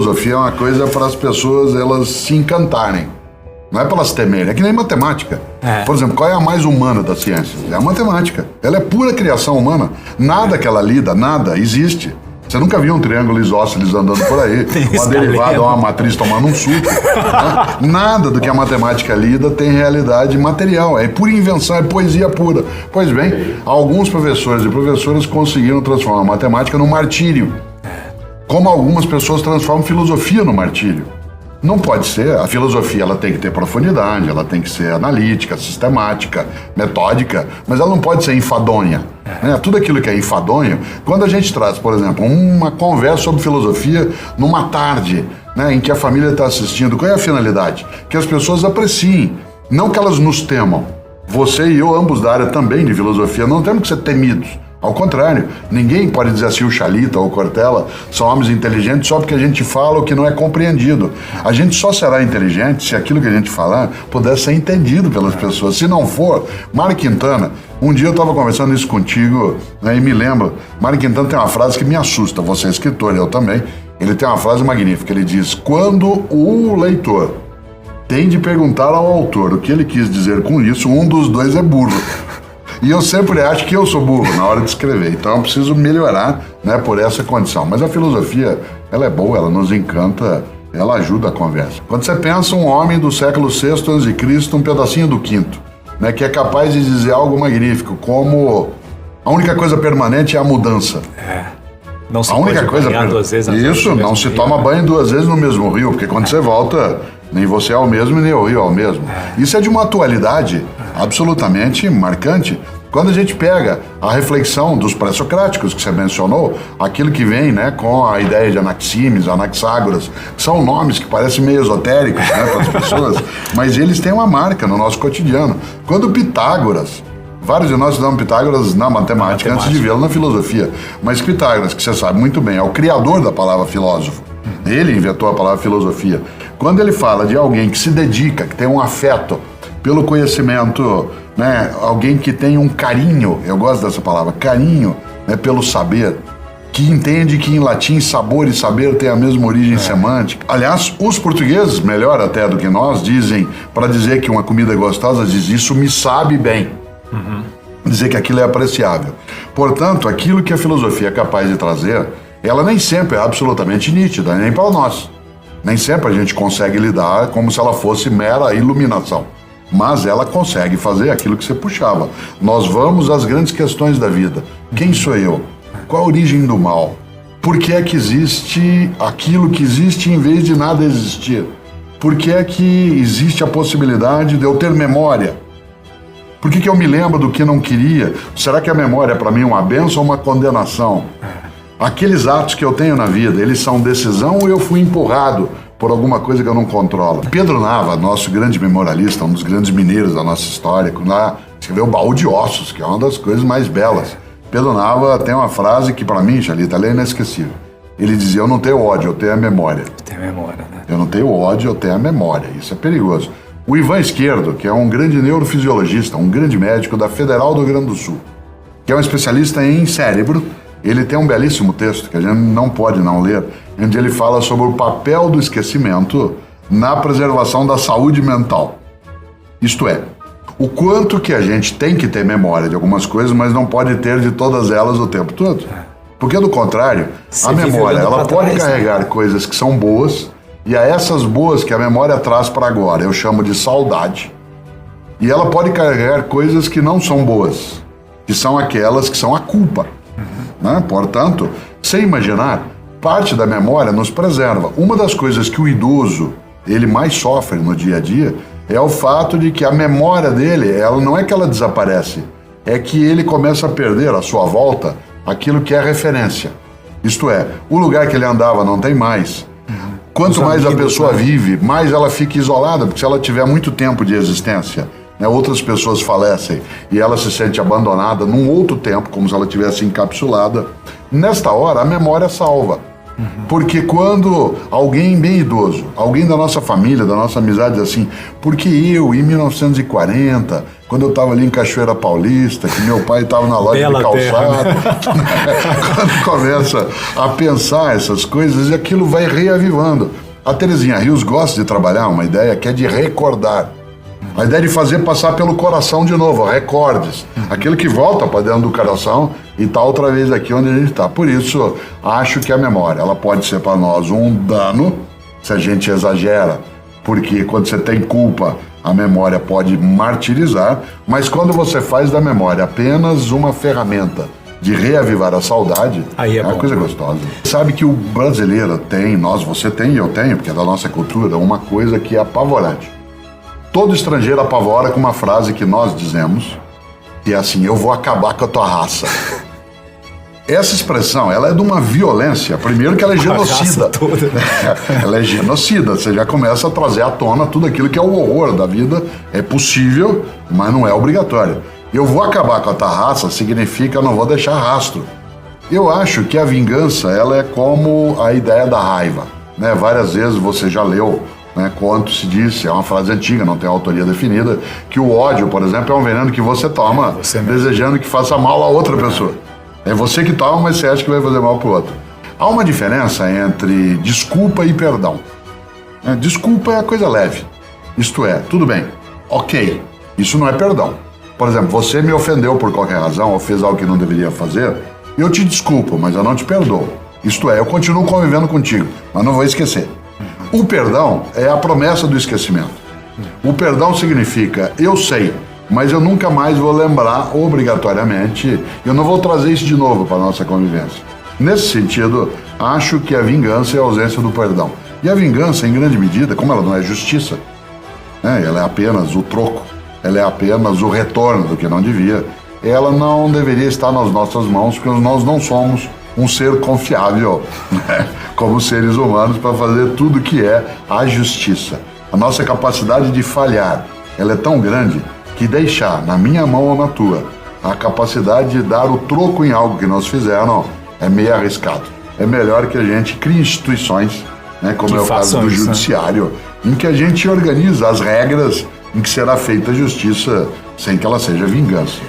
Filosofia é uma coisa para as pessoas elas se encantarem. Não é para elas temerem, é que nem matemática. Por exemplo, qual é a mais humana das ciências? É a matemática. Ela é pura criação humana. Nada que ela lida, nada existe. Você nunca viu um triângulo isósceles andando por aí, uma derivada ou uma matriz tomando um suco. Né? Nada do que a matemática lida tem realidade material. É pura invenção, é poesia pura. Pois bem, alguns professores e professoras conseguiram transformar a matemática num martírio. Como algumas pessoas transformam filosofia no martírio. Não pode ser. A filosofia ela tem que ter profundidade, ela tem que ser analítica, sistemática, metódica, mas ela não pode ser enfadonha. Né? Tudo aquilo que é enfadonho, quando a gente traz, por exemplo, uma conversa sobre filosofia numa tarde, né, em que a família está assistindo, qual é a finalidade? Que as pessoas apreciem, não que elas nos temam. Você e eu, ambos da área também de filosofia, não temos que ser temidos. Ao contrário, ninguém pode dizer assim, o Chalita ou o Cortella são homens inteligentes só porque a gente fala o que não é compreendido. A gente só será inteligente se aquilo que a gente falar puder ser entendido pelas pessoas. Se não for, Mário Quintana, um dia eu estava conversando isso contigo, né, e me lembro, Mário Quintana tem uma frase que me assusta, você é escritor, eu também, ele tem uma frase magnífica, ele diz, quando o leitor tem de perguntar ao autor o que ele quis dizer com isso, um dos dois é burro. E eu sempre acho que eu sou burro na hora de escrever, então eu preciso melhorar, né, por essa condição. Mas a filosofia, ela é boa, ela nos encanta, ela ajuda a conversa. Quando você pensa um homem do século VI a.C., um pedacinho do V, né, que é capaz de dizer algo magnífico, como a única coisa permanente é a mudança. Não se pode banhar duas vezes Isso, não se toma banho duas vezes no mesmo rio, porque quando você volta, nem você é o mesmo e nem o rio é o mesmo. Isso é de uma atualidade absolutamente marcante. Quando a gente pega a reflexão dos pré-socráticos que você mencionou, aquilo que vem, né, com a ideia de Anaximes, Anaxágoras, são nomes que parecem meio esotéricos, né, para as pessoas, mas eles têm uma marca no nosso cotidiano. Quando Pitágoras, vários de nós estudamos Pitágoras na matemática antes de vê-lo na filosofia, mas Pitágoras, que você sabe muito bem, é o criador da palavra filósofo. Ele inventou a palavra filosofia. Quando ele fala de alguém que se dedica, que tem um afeto pelo conhecimento, né, alguém que tem um carinho, eu gosto dessa palavra, carinho, né, pelo saber, que entende que em latim sabor e saber têm a mesma origem semântica. Aliás, os portugueses, melhor até do que nós, dizem, para dizer que uma comida é gostosa, diz isso me sabe bem. Dizer que aquilo é apreciável. Portanto, aquilo que a filosofia é capaz de trazer, ela nem sempre é absolutamente nítida, nem para nós. Nem sempre a gente consegue lidar como se ela fosse mera iluminação. Mas ela consegue fazer aquilo que você puxava. Nós vamos às grandes questões da vida. Quem sou eu? Qual a origem do mal? Por que é que existe aquilo que existe em vez de nada existir? Por que é que existe a possibilidade de eu ter memória? Por que eu me lembro do que não queria? Será que a memória é para mim uma bênção ou uma condenação? Aqueles atos que eu tenho na vida, eles são decisão ou eu fui empurrado por alguma coisa que eu não controlo? Pedro Nava, nosso grande memorialista, um dos grandes mineiros da nossa história, lá escreveu O Baú de Ossos, que é uma das coisas mais belas. Pedro Nava tem uma frase que para mim, Chalita, é inesquecível. Ele dizia, eu não tenho ódio, eu tenho a memória. Eu tenho a memória, né? Eu não tenho ódio, eu tenho a memória. Isso é perigoso. O Ivan Esquerdo, que é um grande neurofisiologista, um grande médico da Federal do Rio Grande do Sul, que é um especialista em cérebro, ele tem um belíssimo texto, que a gente não pode não ler, onde ele fala sobre o papel do esquecimento na preservação da saúde mental. Isto é, o quanto que a gente tem que ter memória de algumas coisas, mas não pode ter de todas elas o tempo todo. Porque, do contrário, a memória ela pode carregar coisas que são boas, e a essas boas que a memória traz para agora, eu chamo de saudade. E ela pode carregar coisas que não são boas, que são aquelas que são a culpa. Né? Portanto, sem imaginar, parte da memória nos preserva. Uma das coisas que o idoso ele mais sofre no dia a dia é o fato de que a memória dele, ela não é que ela desaparece, é que ele começa a perder à sua volta aquilo que é referência. Isto é, o lugar que ele andava não tem mais. Quanto mais a pessoa vive, mais ela fica isolada, porque se ela tiver muito tempo de existência, né, outras pessoas falecem e ela se sente abandonada num outro tempo, como se ela tivesse encapsulada. Nesta hora, a memória salva. Porque quando alguém bem idoso, alguém da nossa família, da nossa amizade diz assim, porque eu, em 1940, quando eu estava ali em Cachoeira Paulista, que meu pai estava na loja de calçado, quando começa a pensar essas coisas, e aquilo vai reavivando. A Terezinha Rios gosta de trabalhar uma ideia que é de recordar. A ideia de fazer passar pelo coração de novo, recordes. Aquilo que volta para dentro do coração e está outra vez aqui onde a gente está. Por isso, acho que a memória, ela pode ser para nós um dano, se a gente exagera, porque quando você tem culpa, a memória pode martirizar, mas quando você faz da memória apenas uma ferramenta de reavivar a saudade, é uma coisa gostosa. Sabe que o brasileiro tem, você tem e eu tenho, porque é da nossa cultura, uma coisa que é apavorante. Todo estrangeiro apavora com uma frase que nós dizemos, que é assim, eu vou acabar com a tua raça. Essa expressão, ela é de uma violência. Primeiro que ela é genocida. Ela é genocida. Você já começa a trazer à tona tudo aquilo que é o horror da vida. É possível, mas não é obrigatório. Eu vou acabar com a tua raça significa eu não vou deixar rastro. Eu acho que a vingança, ela é como a ideia da raiva. Né? Várias vezes você já leu, né, quanto se disse, é uma frase antiga, não tem autoria definida, que o ódio, por exemplo, é um veneno que você toma desejando que faça mal a outra pessoa. É você que toma, mas você acha que vai fazer mal pro outro. Há uma diferença entre desculpa e perdão. Desculpa é a coisa leve. Isto é, tudo bem, ok, isso não é perdão. Por exemplo, você me ofendeu por qualquer razão, ou fez algo que não deveria fazer, eu te desculpo, mas eu não te perdoo. Isto é, eu continuo convivendo contigo, mas não vou esquecer. O perdão é a promessa do esquecimento. O perdão significa, eu sei, mas eu nunca mais vou lembrar obrigatoriamente, eu não vou trazer isso de novo para a nossa convivência. Nesse sentido, acho que a vingança é a ausência do perdão. E a vingança, em grande medida, como ela não é justiça, né, ela é apenas o troco, ela é apenas o retorno do que não devia, ela não deveria estar nas nossas mãos, porque nós não somos um ser confiável, né, como seres humanos, para fazer tudo que é a justiça. A nossa capacidade de falhar, ela é tão grande que deixar na minha mão ou na tua a capacidade de dar o troco em algo que nós fizeram é meio arriscado. É melhor que a gente crie instituições, né, como é o caso do judiciário, em que a gente organiza as regras em que será feita a justiça sem que ela seja vingança.